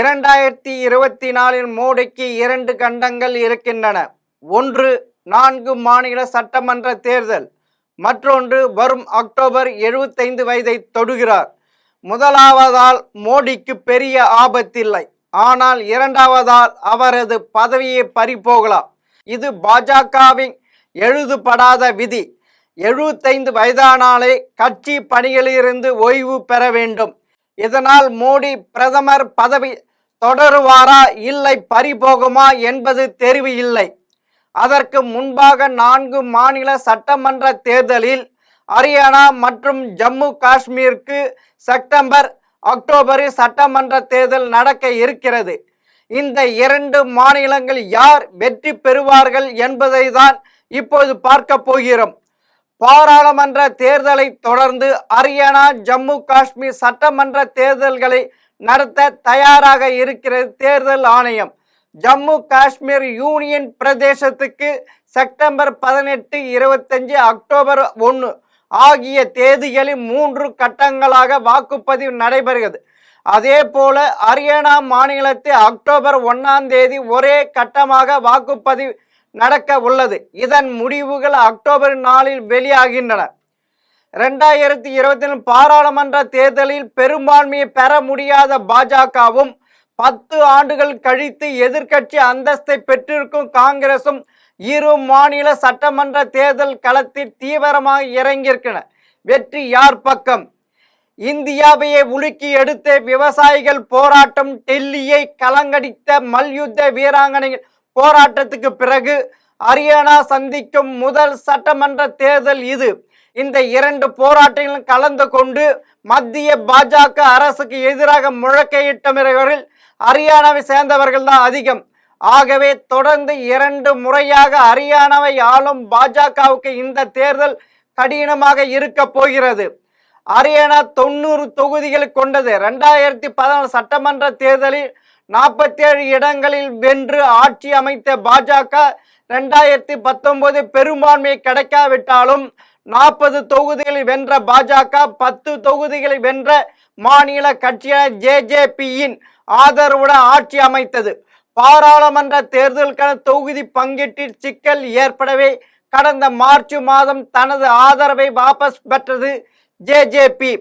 2024 மோடிக்கு 2 கண்டங்கள் இருக்கின்றன. ஒன்று 4 மாநில சட்டமன்ற தேர்தல், மற்றொன்று வரும் அக்டோபர் 75 வயதை தொடுகிறார். முதலாவதால் மோடிக்கு பெரிய ஆபத்தில்லை. ஆனால் இரண்டாவதால் அவரது பதவியை பறிபோகலாம். இது பாஜகவின் எழுதப்படாத விதி. 75 வயதானாலே கட்சி பணிகளிலிருந்து ஓய்வு பெற வேண்டும். இதனால் மோடி பிரதமர் பதவி தொடருவாரா இல்லை பறிபோகுமா என்பது தெரிவு இல்லை. அதற்கு முன்பாக 4 மாநில சட்டமன்ற தேர்தலில் ஹரியானா மற்றும் ஜம்மு காஷ்மீருக்கு செப்டம்பர் அக்டோபரில் சட்டமன்ற தேர்தல் நடக்க இருக்கிறது. இந்த 2 மாநிலங்கள் யார் வெற்றி பெறுவார்கள் என்பதை தான் இப்போது பார்க்க போகிறோம். பாராளுமன்ற தேர்தலை தொடர்ந்து ஹரியானா ஜம்மு காஷ்மீர் சட்டமன்ற தேர்தல்களை நடத்த தயாராக இருக்கிறது தேர்தல் ஆணையம். ஜம்மு காஷ்மீர் யூனியன் பிரதேசத்துக்கு செப்டம்பர் 18, 25, அக்டோபர் 1 ஆகிய தேதிகளில் 3 கட்டங்களாக வாக்குப்பதிவு நடைபெறுகிறது. அதே போல ஹரியானா மாநிலத்தில் அக்டோபர் 1ஆம் தேதி ஒரே கட்டமாக வாக்குப்பதிவு நடக்க உள்ளது. இதன் முடிவுகள் அக்டோபர் 4 வெளியாகின்றன. 2024 பாராளுமன்ற தேர்தலில் பெரும்பான்மையை பெற முடியாத பாஜகவும் 10 ஆண்டுகள் கழித்து எதிர்க்கட்சி அந்தஸ்தை பெற்றிருக்கும் காங்கிரசும் இரு மாநில சட்டமன்ற தேர்தல் களத்தில் தீவிரமாக இறங்கியிருக்கின்றன. வெற்றி யார் பக்கம்? இந்தியாவையே உலுக்கி எடுத்த விவசாயிகள் போராட்டம், டெல்லியை கலங்கடித்த மல்யுத்த வீராங்கனைகள் போராட்டத்துக்கு பிறகு ஹரியானா சந்திக்கும் முதல் சட்டமன்ற தேர்தல் இது. இந்த 2 போராட்டங்களும் கலந்து கொண்டு மத்திய பாஜக அரசுக்கு எதிராக முழக்கையிட்டவர்களில் ஹரியானாவை சேர்ந்தவர்கள் தான் அதிகம். ஆகவே தொடர்ந்து 2 முறையாக ஹரியானாவை ஆளும் பாஜகவுக்கு இந்த தேர்தல் கடினமாக இருக்க போகிறது. ஹரியானா 90 தொகுதிகள் கொண்டது. 2014 சட்டமன்ற தேர்தலில் 47 இடங்களில் வென்று ஆட்சி அமைத்த பாஜக 2019 பெரும்பான்மை கிடைக்காவிட்டாலும் 40 தொகுதிகளில் வென்ற பாஜக 10 தொகுதிகளில் வென்ற மாநில கட்சியான ஜேஜேபியின் ஆதரவுடன் ஆட்சி அமைத்தது. பாராளுமன்ற தேர்தலுக்கான தொகுதி பங்கீட்டில் சிக்கல் ஏற்படவே கடந்த மார்ச் மாதம் தனது ஆதரவை வாபஸ் பெற்றது ஜேஜேபி.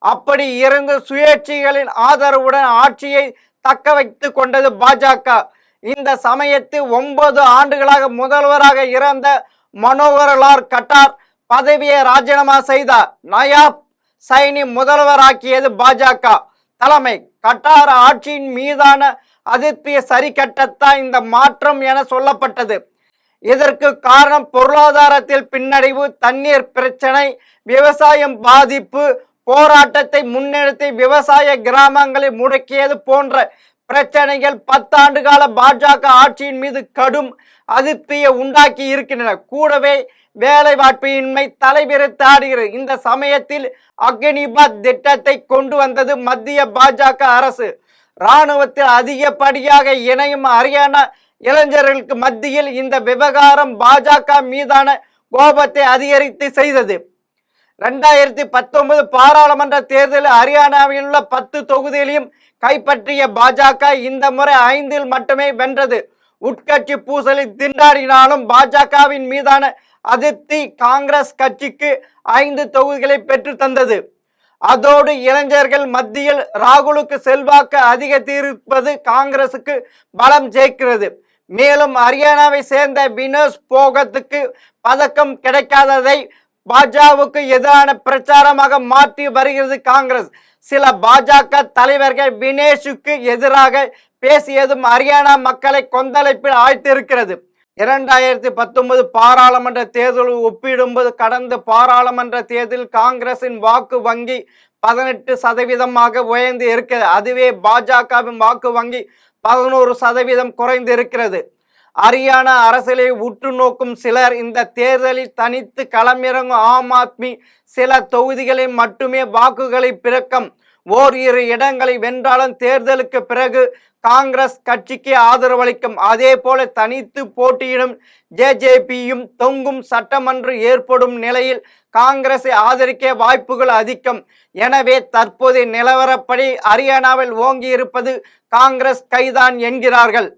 அப்படி இருந்த சுயேட்சைகளின் ஆதரவுடன் ஆட்சியை தக்க வைத்து கொண்டது பாஜக. இந்த சமயத்தில் 9 ஆண்டுகளாக முதல்வராக இருந்த மனோகர்லால் கட்டார் பதவியை ராஜினாமா செய்தார். நயாப் சைனி முதல்வராக்கியது பாஜக தலைமை. கட்டார் ஆட்சியின் மீதான அதிருப்தியை சரி கட்டத்தான் இந்த மாற்றம் என சொல்லப்பட்டது. இதற்கு காரணம் பொருளாதாரத்தில் பின்னடைவு, தண்ணீர் பிரச்சனை, விவசாயம் பாதிப்பு, போராட்டத்தை முன்னெடுத்து விவசாய கிராமங்களை முடக்கியது போன்ற பிரச்சனைகள் 10 ஆண்டு கால பாஜக ஆட்சியின் மீது கடும் அதிருப்தியை உண்டாக்கி இருக்கின்றன. கூடவே வேலைவாய்ப்பின்மை தலைவிரித்தாடுகிறது. இந்த சமயத்தில் அக்னிபாத் திட்டத்தை கொண்டு வந்தது மத்திய பாஜக அரசு. இராணுவத்தில் அதிகப்படியாக இணையும் ஹரியானா இளைஞர்களுக்கு மத்தியில் இந்த விவகாரம் பாஜக மீதான கோபத்தை அதிகரித்து செய்தது. 2019 பாராளுமன்ற தேர்தலில் ஹரியானாவில் உள்ள 10 தொகுதிகளையும் கைப்பற்றிய பாஜக இந்த முறை 5இல் மட்டுமே வென்றது. உட்கட்சி பூசலில் திண்டாடினாலும் பாஜகவின் மீதான அதிருப்தி காங்கிரஸ் கட்சிக்கு 5 தொகுதிகளை பெற்று தந்தது. அதோடு இளைஞர்கள் மத்தியில் ராகுலுக்கு செல்வாக்கு அதிகரித்திருப்பது காங்கிரசுக்கு பலம் சேர்க்கிறது. மேலும் ஹரியானாவை சேர்ந்த வினோத் போகத்துக்கு பதக்கம் கிடைக்காததை பாஜகவுக்கு எதிரான பிரச்சாரமாக மாற்றி வருகிறது காங்கிரஸ். சில பாஜக தலைவர்கள் வினேஷுக்கு எதிராக பேசியதும் ஹரியானா மக்களை கொந்தளிப்பில் ஆழ்த்திருக்கிறது. 2019 பாராளுமன்ற தேர்தலில் ஒப்பிடும்போது கடந்த பாராளுமன்ற தேர்தலில் காங்கிரசின் வாக்கு வங்கி 18% உயர்ந்து இருக்கிறது. அதுவே பாஜகவின் வாக்கு வங்கி 11% குறைந்து இருக்கிறது. ஹரியானா அரசியலை உற்று நோக்கும் சிலர் இந்த தேர்தலில் தனித்து களமிறங்கும் ஆம் ஆத்மி சில தொகுதிகளில் மட்டுமே வாக்குகளை பிறக்கும் ஓரிரு இடங்களை வென்றாலும் தேர்தலுக்கு பிறகு காங்கிரஸ் கட்சிக்கு ஆதரவளிக்கும். அதே போல தனித்து போட்டியிடும் ஜேஜேபியும் தொங்கும் சட்டமன்றம் ஏற்படும் நிலையில் காங்கிரஸை ஆதரிக்க வாய்ப்புகள் அதிகம். எனவே தற்போதைய நிலவரப்படி ஹரியானாவில் ஓங்கி இருப்பது காங்கிரஸ் கைதான் என்கிறார்கள்.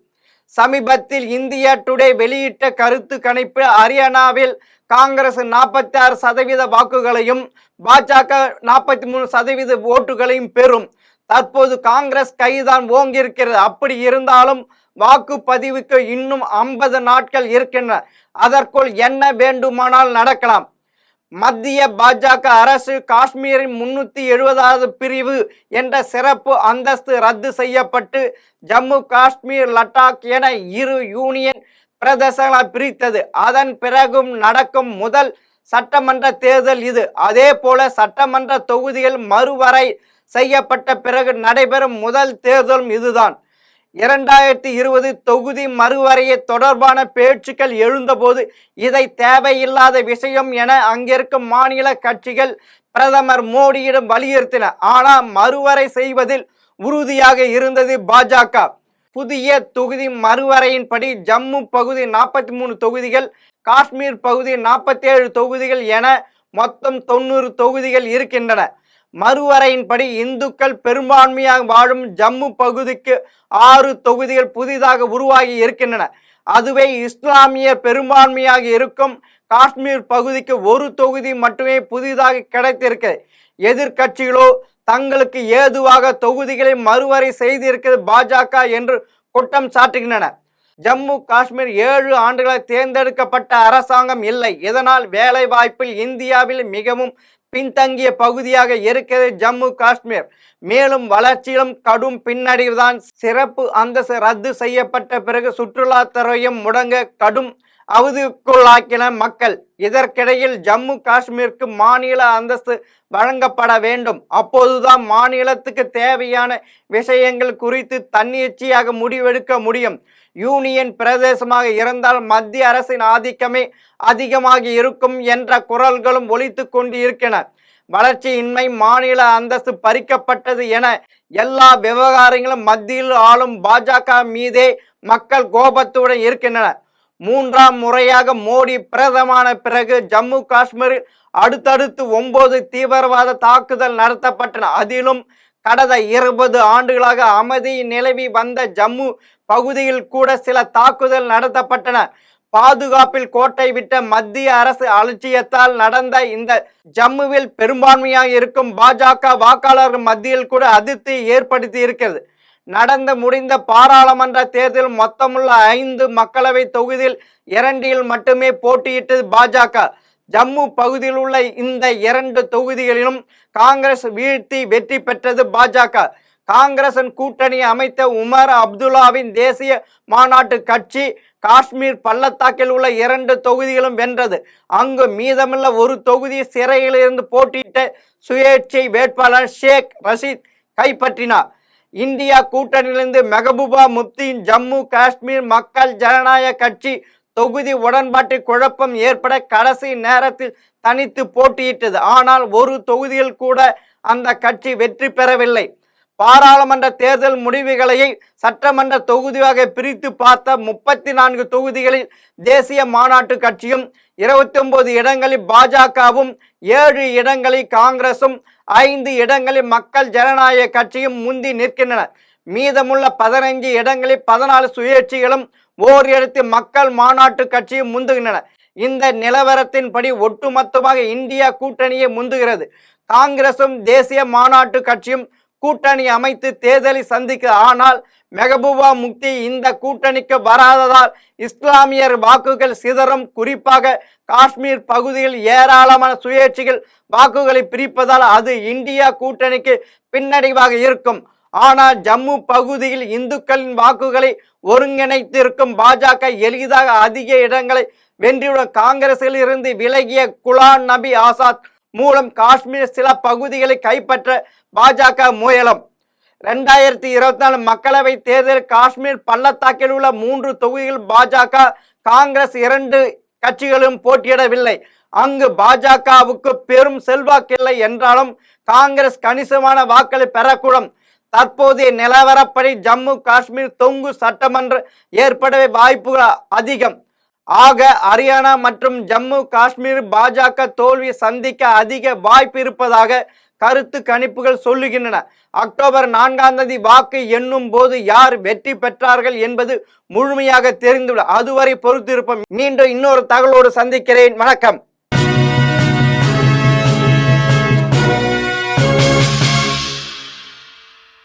சமீபத்தில் இந்தியா டுடே வெளியிட்ட கருத்து கணிப்பில் ஹரியானாவில் காங்கிரஸ் 46% வாக்குகளையும் பாஜக 43% ஓட்டுகளையும் பெறும். தற்போது காங்கிரஸ் கைதான் ஓங்கியிருக்கிறது. அப்படி இருந்தாலும் வாக்குப்பதிவுக்கு இன்னும் 50 நாட்கள் இருக்கின்றன. அதற்குள் என்ன வேண்டுமானால் நடக்கலாம். மத்திய பாஜக அரசு காஷ்மீரின் 370வது பிரிவு என்ற சிறப்பு அந்தஸ்து ரத்து செய்யப்பட்டு ஜம்மு காஷ்மீர் லடாக் என 2 யூனியன் பிரதேசங்களை பிரித்தது. அதன் பிறகும் நடக்கும் முதல் சட்டமன்ற தேர்தல் இது. அதே போல சட்டமன்ற தொகுதிகள் மறுவரை செய்யப்பட்ட பிறகு நடைபெறும் முதல் தேர்தலும் இதுதான். 2020 தொகுதி மறுவரையை தொடர்பான பேச்சுக்கள் எழுந்தபோது இதை தேவையில்லாத விஷயம் என அங்கிருக்கும் மாநில கட்சிகள் பிரதமர் மோடியிடம் வலியுறுத்தின. ஆனால் மறுவரை செய்வதில் உறுதியாக இருந்தது பாஜக. புதிய தொகுதி மறுவரையின்படி ஜம்மு பகுதி 43 தொகுதிகள், காஷ்மீர் பகுதி 47 தொகுதிகள் என மொத்தம் 90 தொகுதிகள் இருக்கின்றன. மறுவரையின்படி இந்துக்கள் பெரும்பான்மையாக வாழும் ஜம்மு பகுதிக்கு 6 தொகுதிகள் புதிதாக உருவாகி இருக்கின்றன. அதுவே இஸ்லாமியர் பெரும்பான்மையாக இருக்கும் காஷ்மீர் பகுதிக்கு 1 தொகுதி மட்டுமே புதிதாக கிடைத்திருக்கிறது. எதிர்கட்சிகளோ தங்களுக்கு ஏதுவாக தொகுதிகளை மறுவரை செய்திருக்கிறது பாஜக என்று குற்றம் சாட்டுகின்றன. ஜம்மு காஷ்மீர் 7 ஆண்டுகளாக தேர்ந்தெடுக்கப்பட்ட அரசாங்கம் இல்லை. இதனால் வேலை வாய்ப்பில் இந்தியாவில் மிகவும் பின்தங்கிய பகுதியாக இருக்கிறது ஜம்மு காஷ்மீர். மேலும் வளர்ச்சியிலும் கடும் பின்னடைவுதான். சிறப்பு அந்தஸ்து ரத்து செய்யப்பட்ட பிறகு சுற்றுலாத்துறையும் முடங்க கடும் அவதிக்குள்ளாக்கின மக்கள். இதற்கிடையில் ஜம்மு காஷ்மீருக்கு மாநில அந்தஸ்து வழங்கப்பட வேண்டும். அப்போதுதான் மாநிலத்துக்கு தேவையான விஷயங்கள் குறித்து தன்னிச்சையாக முடிவெடுக்க முடியும். யூனியன் பிரதேசமாக இருந்தால் மத்திய அரசின் ஆதிக்கமே அதிகமாக இருக்கும் என்ற குரல்களும் ஒலித்து கொண்டு இருக்கின்றன. வளர்ச்சியின்மை, மாநில அந்தஸ்து பறிக்கப்பட்டது என எல்லா விவகாரங்களும் மத்தியில் ஆளும் பாஜக மீதே மக்கள் கோபத்துடன் இருக்கின்றனர். 3ஆம் முறையாக மோடி பிரதமான பிறகு ஜம்மு காஷ்மீரில் அடுத்தடுத்து 9 தீவிரவாத தாக்குதல் நடத்தப்பட்டன. அதிலும் கடந்த 20 ஆண்டுகளாக அமைதி நிலவி வந்த ஜம்மு பகுதியில் கூட சில தாக்குதல் நடத்தப்பட்டன. பாதுகாப்பில் கோட்டை விட்ட மத்திய அரசு அலட்சியத்தால் நடந்த இந்த ஜம்முவில் பெரும்பான்மையாக இருக்கும் பாஜக வாக்காளர்கள் மத்தியில் கூட அதிருப்தியை ஏற்படுத்தி இருக்கிறது. நடந்து முடிந்த பாராளுமன்ற தேர்தலில் மொத்தமுள்ள 5 மக்களவை தொகுதியில் 2இல் மட்டுமே போட்டியிட்டது பாஜக. ஜம்மு பகுதியில் உள்ள இந்த 2 தொகுதிகளிலும் காங்கிரஸ் வீழ்த்தி வெற்றி பெற்றது பாஜக. காங்கிரசின் கூட்டணி அமைத்த உமர் அப்துல்லாவின் தேசிய மாநாட்டு கட்சி காஷ்மீர் பள்ளத்தாக்கில் உள்ள 2 தொகுதிகளும் வென்றது. அங்கு மீதமுள்ள 1 தொகுதி சிறையில் இருந்து போட்டியிட்ட சுயேட்சை வேட்பாளர் ஷேக் ரஷீத் கைப்பற்றினார். இந்தியா கூட்டணியிலிருந்து மெஹபூபா முப்தியின் ஜம்மு காஷ்மீர் மக்கள் ஜனநாயக கட்சி தொகுதி உடன்பாட்டு குழப்பம் ஏற்பட கடைசி நேரத்தில் தனித்து போட்டியிட்டது. ஆனால் 1 தொகுதியில் கூட அந்த கட்சி வெற்றி பெறவில்லை. பாராளுமன்ற தேர்தல் முடிவுகளை சட்டமன்ற தொகுதியாக பிரித்து பார்த்த 34 தொகுதிகளில் தேசிய மாநாட்டு கட்சியும், 29 இடங்களில் பாஜகவும், 7 இடங்களில் காங்கிரசும், 5 இடங்களில் மக்கள் ஜனநாயக கட்சியும் முந்தி நிற்கின்றன. மீதமுள்ள 15 இடங்களில் 14 சுயேட்சைகளும், ஓரிடத்தில் மக்கள் மாநாட்டு கட்சியும் முந்துகின்றன. இந்த நிலவரத்தின்படி ஒட்டுமொத்தமாக இந்தியா கூட்டணியை முந்துகிறது. காங்கிரசும் தேசிய மாநாட்டு கட்சியும் கூட்டணி அமைத்து தேர்தலை சந்திக்க. ஆனால் மெஹபூபா முப்தி இந்த கூட்டணிக்கு வராததால் இஸ்லாமியர் வாக்குகள் சிதறும். குறிப்பாக காஷ்மீர் பகுதியில் ஏராளமான சுயேட்சைகள் வாக்குகளை பிரிப்பதால் அது இந்தியா கூட்டணிக்கு பின்னடைவாக இருக்கும். ஆனால் ஜம்மு பகுதியில் இந்துக்களின் வாக்குகளை ஒருங்கிணைத்திருக்கும் பாஜக எளிதாக அதிக இடங்களை வென்றுவிடும். காங்கிரஸில் இருந்து விலகிய குலாம் நபி ஆசாத் மூலம் காஷ்மீர் சில பகுதிகளை கைப்பற்ற பாஜக முயலும். 2024 மக்களவை தேர்தல் காஷ்மீர் பள்ளத்தாக்கில் உள்ள 3 தொகுதிகள் பாஜக, காங்கிரஸ் 2 கட்சிகளும் போட்டியிடவில்லை. அங்கு பாஜகவுக்கு பெரும் செல்வாக்கில்லை என்றாலும் காங்கிரஸ் கணிசமான வாக்களை பெறக்கூடும். தற்போதைய நிலவரப்படி ஜம்மு காஷ்மீர் தொங்கு சட்டமன்ற ஏற்படவே வாய்ப்புகள் அதிகம். ஆக ஹரியானா மற்றும் ஜம்மு காஷ்மீர் பாஜக தோல்வியை சந்திக்க அதிக வாய்ப்பு இருப்பதாக கருத்து கணிப்புகள் சொல்லுகின்றன. அக்டோபர் 4ஆம் தேதி வாக்கு எண்ணும் போது யார் வெற்றி பெற்றார்கள் என்பது முழுமையாக தெரிந்துள்ளது. அதுவரை பொறுத்திருப்போம். மீண்டும் இன்னொரு தகவலோடு சந்திக்கிறேன். வணக்கம்.